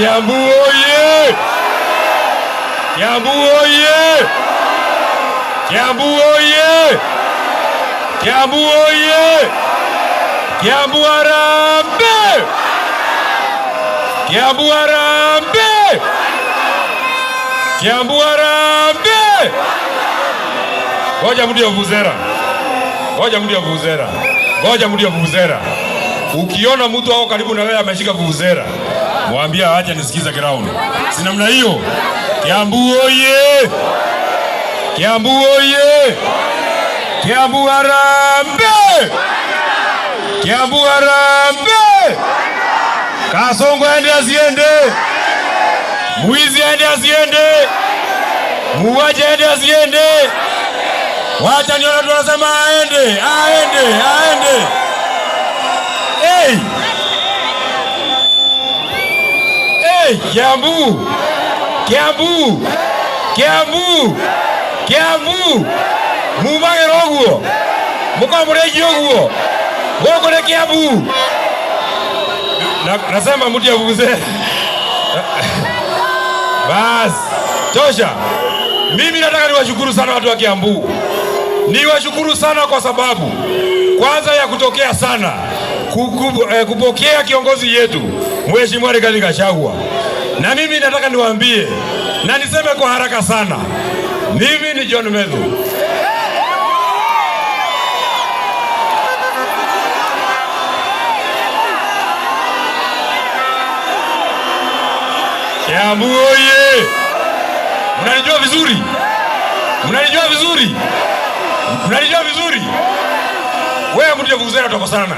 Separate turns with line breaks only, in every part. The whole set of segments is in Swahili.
Kiambu oye! Kiambu oye! Kiambu oye! Kiambu oye! Kiambu harambee! Kiambu harambee! Kiambu harambee! Ngoja mudi ya vuvuzela. Ngoja mudi ya vuvuzela. Ngoja mudi ya vuvuzela. Ukiona mtu wako karibu na wewe ameshika vuvuzela, mwambie acha nisikize ground. Si namna hiyo. Kiambu oye! Kiambu oye! Kiambu harambee! Kiambu harambee! Kasongo aende asiende. Mwizi aende asiende. Muuaji aende asiende. Wacha niona tunasema aende, aende, aende. Hey! Hey, Kiambu! Kiambu! Kiambu! Kiambu! Mumage roguo. Mukamuregi oguo. Goko ne Kiambu. Nasema mtu ya vuvuzela. Bas, tosha. Mimi nataka niwashukuru sana watu wa Kiambu. Niwashukuru sana kwa sababu kwanza ya kutokea sana kupokea kiongozi yetu Mheshimiwa Rigathi Gachagua. Na mimi nataka niwaambie na niseme kwa haraka sana. Mimi ni John Methu. Kiambu oye! Mnanijua vizuri? Mnanijua vizuri? Mnanijua vizuri? Wewe mtu ya vuvuzela tutakosana.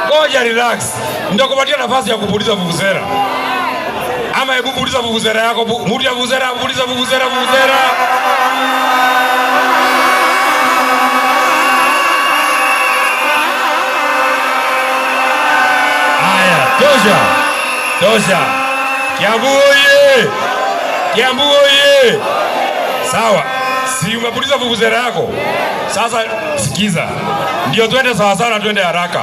Ngoja relax. Nitakupatia nafasi ya kupuliza vuvuzela. Ama hebu puliza vuvuzela yako. Mtu ya vuvuzela, puliza vuvuzela, vuvuzela. Aya, tosha. Tosha. Kiambu oye! Kiambu oye! Sawa. Si umepuliza vuvuzela yako? Sasa sikiza. Ndio twende sawa sana, twende haraka.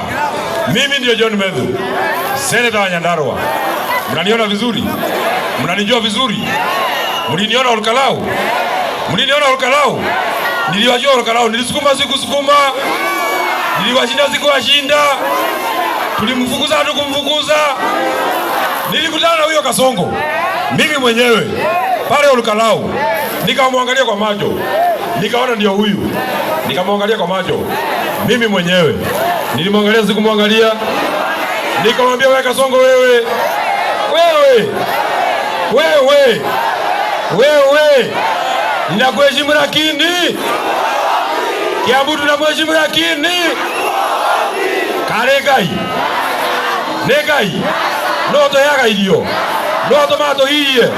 Mimi ndio John Methu, Senator wa Nyandarua. Mnaniona vizuri? Mnanijua vizuri? Mliniona Olkalau? Mliniona Olkalau? Niliwajua Olkalau, nilisukuma sikusukuma. Niliwashinda sikuwashinda. Tulimfukuza hatukumfukuza. Nilikutana na huyo Kasongo mimi mwenyewe pale Olkalau. Nikamwangalia kwa macho. Nikaona ndio huyu. Nikamwangalia kwa macho. Mimi mwenyewe. Nilimwangalia sikumwangalia. Nikamwambia wewe Kasongo wewe. Wewe. Wewe. Wewe. Ninakuheshimu lakini Kiambu tunamheshimu lakini Karegai. Negai. Noto yaga idio. Noto mato hiye.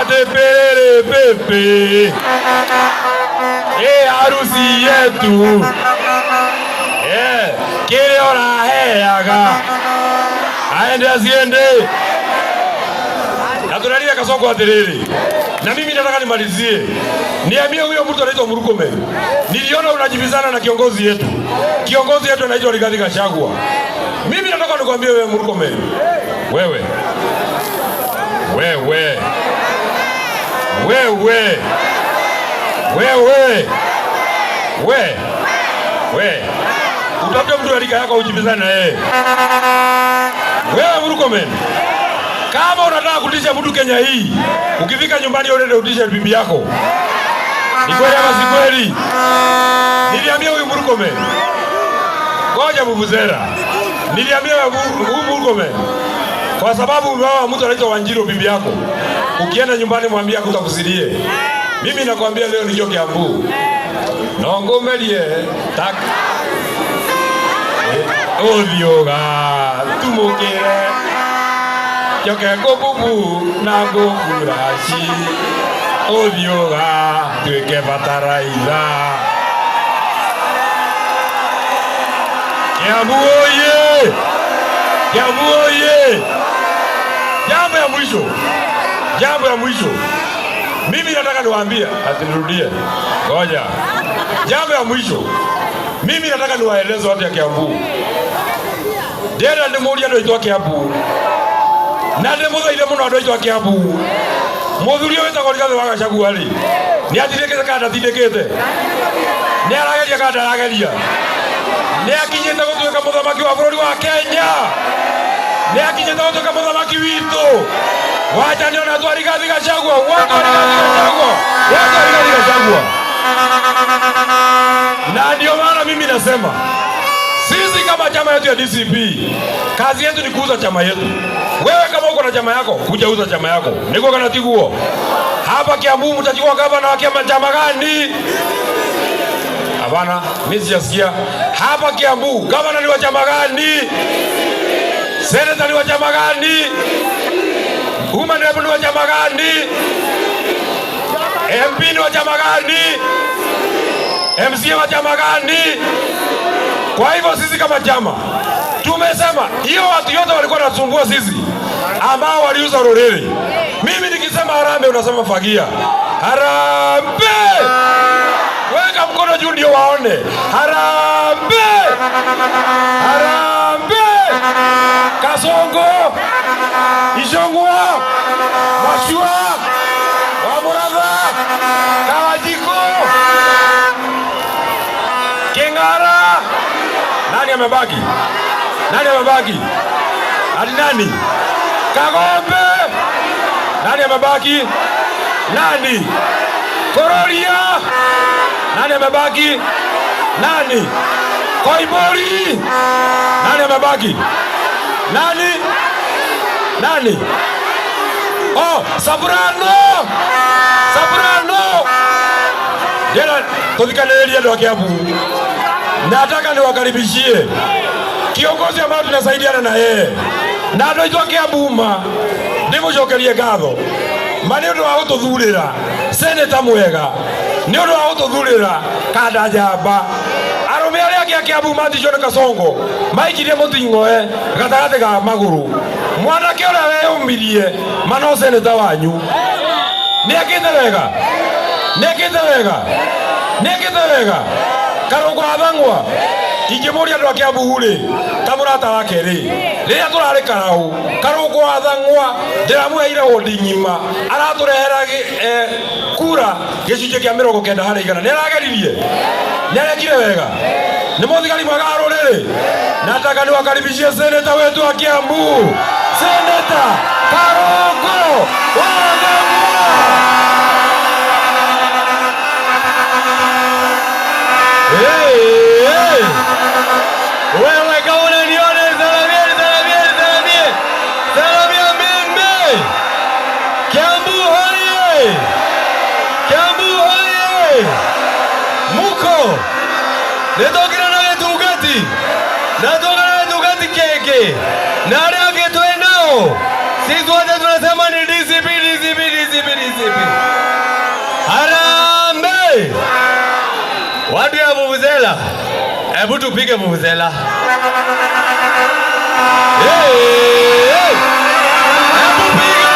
Ate perere pepe. Harusi yetu. Kile ora heaga. Aende asiende. Na tunalia Kasongo aterere. Na mimi nataka nimalizie. Niambie huyo mtu anaitwa Murkomen. Niliona unajibizana na kiongozi yetu. Kiongozi yetu anaitwa Rigathi Gachagua. Mimi nataka nikwambie wewe Murkomen. Wewe. Wewe. Wewe. Wewe. Wewe. Utapata mtu alika yako ujibizana na yeye. Wewe Murkomen. Kama unataka kutisha mtu Kenya hii, ukifika nyumbani uende utishe bibi yako. Ni kweli ama si kweli? Niliambia huyu Murkomen. Ngoja vuvuzela. Niliambia huyu Murkomen. Kwa sababu umeoa mtu anaitwa Wanjiru bibi yako. Ukienda nyumbani mwambie akutakusirie. Mimi nakwambia leo ni Kiambu. Nongomelie tak. Odioga tumukire. Yoke gobubu na goburashi. Odioga tuke bataraiza. Kiambu oye! Kiambu oye! Jambo ya mwisho. Jambo ya mwisho. Mimi nataka niwaambie, atinirudie. Ngoja. Jambo ya mwisho. Mimi nataka niwaeleze watu ya Kiambu. Dera ni moja ndio itoa Kiambu. na ndimuthaithe muno andu aitu Kiambu muthurio wetagwo Rigathi wa Gachagua ri ni athindikite kana ndathindikite ni arageria kana ndarageria ni akinyite gutuika muthamaki wa bururi wa Kenya ni akinyite gutuika muthamaki witu wacha niona tu Rigathi Gachagua watu Rigathi Gachagua na ndio maana mimi nasema sisi kama chama yetu ya DCP kazi yetu ni kuuza chama yetu. Wewe kama uko na chama yako kuja uza chama yako. Niko kana tiguo. Hapa Kiambu mtajua gavana wa chama gani? Hapana, mimi sijasikia. Hapa Kiambu gavana ni wa chama gani? Senator ni wa chama gani? Woman rep ni wa chama gani? MP ni wa chama gani? MC wa chama gani? Kwa hivyo sisi kama chama tumesema hiyo watu yote walikuwa wanasumbua sisi ambao waliuza Rorere. Mimi nikisema harambee unasema fagia. Harambee! Weka mkono juu ndio waone. Harambee! Harambee! Kasongo! Ishongwa! Mashua! Wamuradha! Kawajiko! Kengara! Nani amebaki? Nani amebaki? Hadi nani? Kagombe! Nani amebaki? Nani? Kororia! Nani amebaki? Nani? Koibori! Nani amebaki? Nani? Nani? Oh, Sabrano! Sabrano! Jana tulikanelea ndio Kiambu. Nataka niwakaribishie kiongozi ambaye tunasaidiana na yeye. Na ndio itwa Kiambuma. Ndimucokerie ngatho. Mani ndio wa gututhurira seneta mwega. Ni ndio wa gututhurira Kada Njamba. Arume aria a Kiambuma John Kasongo. Maikirie mutingoe gatagate ga maguru. Mwanake uria weyumirie mano seneta wanyu. Ni akite wega. Ni akite wega. Ni akite wega. Karungu athangwa ingimuria andu a Kiambu ri kamurata wake ri riria turari karau Karungu athangwa ndiramuheire wodi ng'ima araturehera kura gicunjĩ kĩa 90 harĩ 100 nĩarageririe nĩarekire wega nĩ mũthigari mwega wa rũrĩrĩ. Nataka niwakaribishie seneta wetu wa Kiambu, Seneta Karungu Athangwa. Wewe kaona nione salamia mimi Kiambu hoye, Kiambu hoye, muko netokira na tugati keke na aria ketwe nao sisi wote tunasema ni DCP. Harambee! Watu ya vuvuzela, hebu tupige vuvuzela. Hebu piga!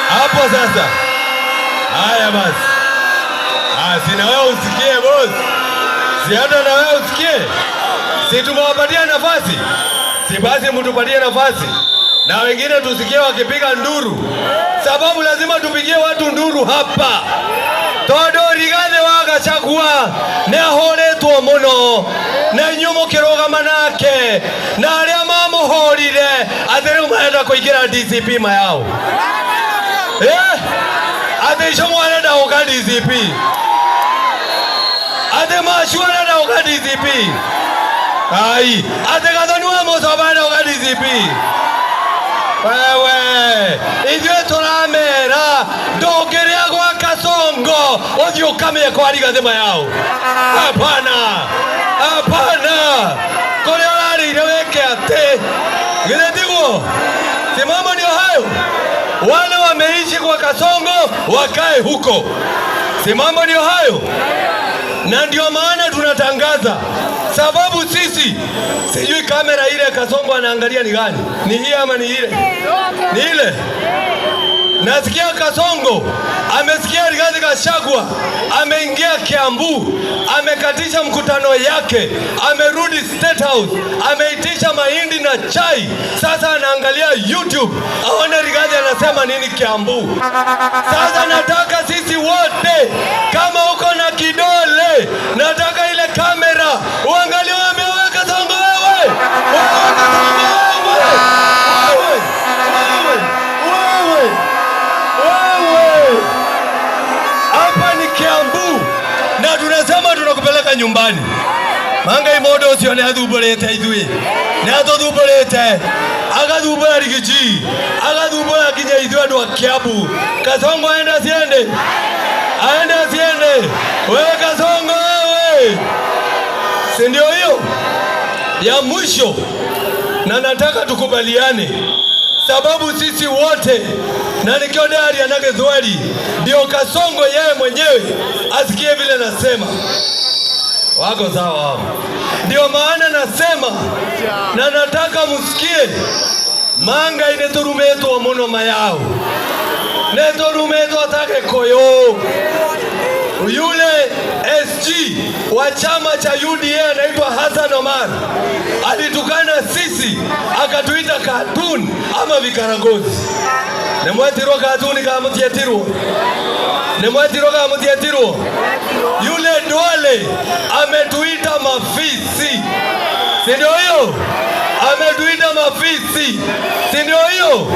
Hapo sasa. Haya basi. Si na wewe usikie boss. Si hata na wewe usikie. Si tumewapatia nafasi. Si basi mtupatie nafasi. Na wengine tusikie wakipiga nduru. Sababu lazima tupigie watu nduru hapa. Todo Rigathi wa Gachagua ne ahoretwo muno na nyumo kirogama nake na aria mamuhorire atheru maenda kuingira DCP mayao. Atheisho mwana oka DCP. Athe mashwana na oka DCP. Ai, athe gathoni wa musobana oka DCP. Wewe, ithuĩ tũramera ndũngĩrĩa gwa Kasongo ũthiĩ ũkamĩe kwa Rigathi mayao. Hapana, kũrĩa ũrarĩire wĩke atĩ githĩ tiguo? Si mambo ndio hayo? Wale wameishi kwa Kasongo wakae huko. Si mambo ndio hayo? Na ndio maana tunatangaza, sababu sisi sijui kamera ile Kasongo anaangalia ni gani, ni hii ama ni ile? Ni ile.
Nasikia Kasongo amesikia Rigathi Gachagua ameingia Kiambu, amekatisha mkutano yake, amerudi State House, ameitisha mahindi na chai. Sasa anaangalia YouTube aone Rigathi anasema nini Kiambu. Sasa nataka sisi wote, kama uko na kidole, nataka ile kamera uangalie, wewe Kasongo, wewe hapa ni Kiambu na tunasema tunakupeleka nyumbani. Manga imodo usione adhubolete idui. Na adhubolete. Agadhubola Rigiji. Agadhubola kija idui ndo wa Kiambu. Kasongo aenda siende. Aenda siende. Wewe Kasongo wewe. Si ndio hiyo? Ya mwisho. Na nataka tukubaliane. Sababu sisi wote na nikiodari anagethwali ndio Kasongo yeye mwenyewe asikie vile nasema. Wako sawa hapo. Ndio maana nasema na nataka msikie manga ineturumeto wa mono mayao. Neturumeto atake koyo. Yule SG wa chama cha UDA anaitwa Hassan Omar alitukana sisi akatuita cartoon ama vikaragozi. Nemwetiro cartoon kama mtietiro. Nemwetiro kama mtietiro. Yule Duale ametuita mafisi. Si ndio hiyo? Ametuita mafisi. Si ndio hiyo?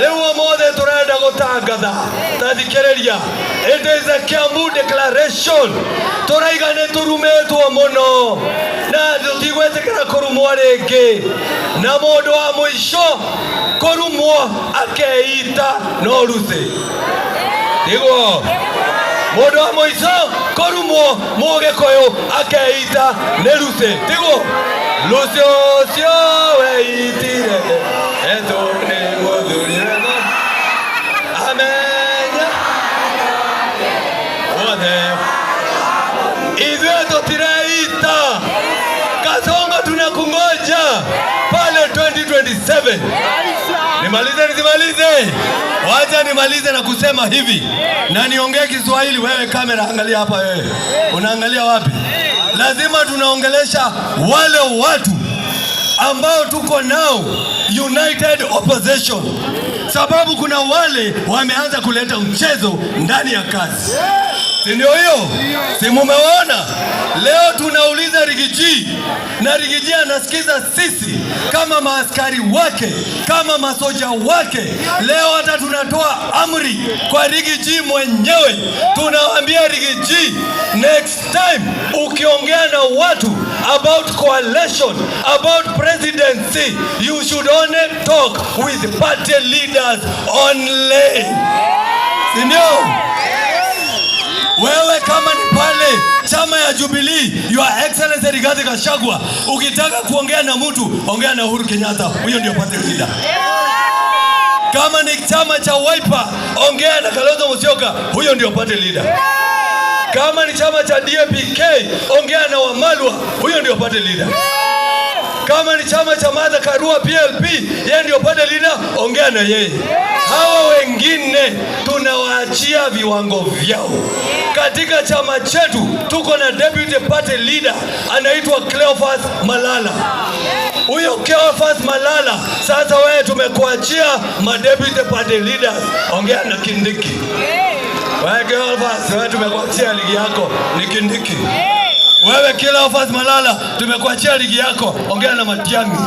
Leo mode turenda gutangatha tathikereria. It is a Kiambu declaration. Turaigane turumetwo muno na tutigwetekera kurumwo ringi na mundu wa muico kurumwo akeita no ruse. Digo mundu wa muico kurumwo mugikoyo akeita ne ruse. Digo lucio cio weitire etone moduri amenya ode idwe tireita Kasongo tunakungoja pale 2027. Nimalize. Wacha nimalize na kusema hivi na niongee Kiswahili. Wewe kamera angalia hapa, wewe unaangalia wapi? Lazima tunaongelesha wale watu ambao tuko nao united opposition, sababu kuna wale wameanza kuleta mchezo ndani ya kazi. Si ndio hiyo? Si mumeona? Leo tunauliza Rigiji na Rigiji anasikiza sisi kama maaskari wake, kama masoja wake. Leo hata tunatoa amri kwa Rigiji mwenyewe. Tunawaambia Rigiji, next time ukiongea na watu about coalition, about presidency, you should only talk with party leaders only. Si ndio? Wewe kama ni pale chama ya Jubilee, Your Excellency Rigathi Gachagua, ukitaka kuongea na mtu, ongea na Uhuru Kenyatta. Huyo ndio party leader. Kama ni chama cha Wiper, ongea na Kalonzo Musyoka. Huyo ndio party leader. Kama ni chama cha DAP-K, ongea na Wamalwa. Huyo ndio party leader. Kama ni chama cha Martha Karua PLP, yeye ndio party leader, ongea na yeye. Hawa wengine tunawaachia viwango vyao. Katika chama chetu tuko na deputy party leader anaitwa Cleophas Malala. Huyo Cleophas Malala, sasa wewe tumekuachia deputy party leaders, ongea na Kindiki. Wewe Cleophas, wewe tumekuachia ligi yako ni Kindiki. Wewe Cleophas Malala, tumekuachia ligi yako, ongea na Matiang'i.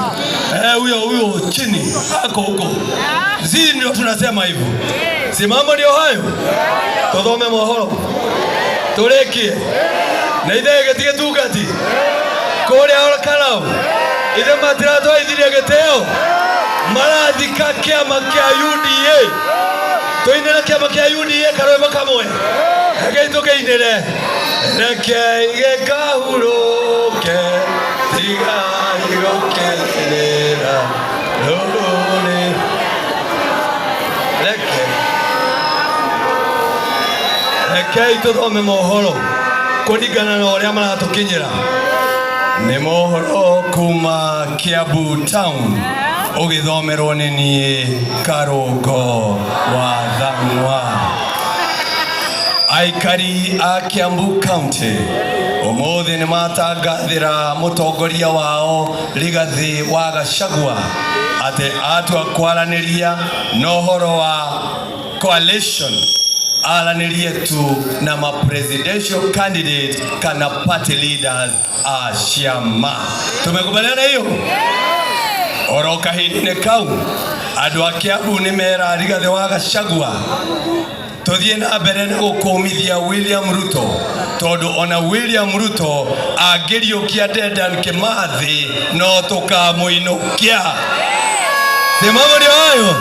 Huyo chini ako huko. Zii ndio tunasema hivyo. Si mambo ndio hayo. Todome mohoro. Turekie. Na idege tige tugati. Kore ahora karau. Ide matirato idire geteo. Marathika kiama kia UDA. Toinera kiama kia UDA karoe bakamoe. Hageito keinere. Reke igekahuroke. Tiga igokenera. Lone. Reke tuthome mohoro kuringana na uria maratukinyira. Ni mohoro kuma Kiambu town. ugithomerwo ni nie Karungo wa Thang'wa. Aikari a Kiambu County umuthi ni matangathira mutongoria wao Rigathi wa Gachagua ati atua kwaraniria no horo wa coalition aranirie tu na ma presidential candidate kana party leaders a ciama. Tumekubaliana hiyo? Oro kahinine kau andu a Kiambu ni mera Rigathi wa Gachagua tuthie na mbere na gukumithia William Ruto tondu ona William Ruto angiriukia Dedan Kimathi no tukamuinukia. Simamo ndio hayo.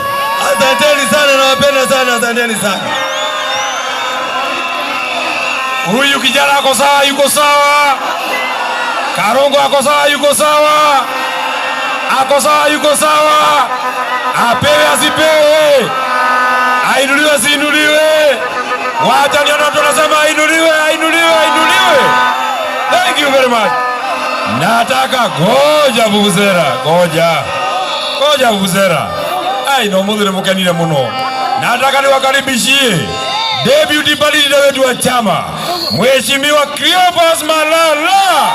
Asanteni sana, nawapenda sana, asanteni sana.
Huyu kijana ako sawa, yuko sawa. Karungo ako sawa, yuko sawa. Ako sawa, yuko sawa. Apewe asipewe. Ainuliwe asiinuliwe. Wacha ndio tunasema ainuliwe, ainuliwe, ainuliwe. Thank you very much. Nataka goja vuvuzera, goja vuvuzera. Ai no mudhire mukanire muno. Nataka niwakaribishie deputy leader wetu wa chama Mheshimiwa Cleophas Malala.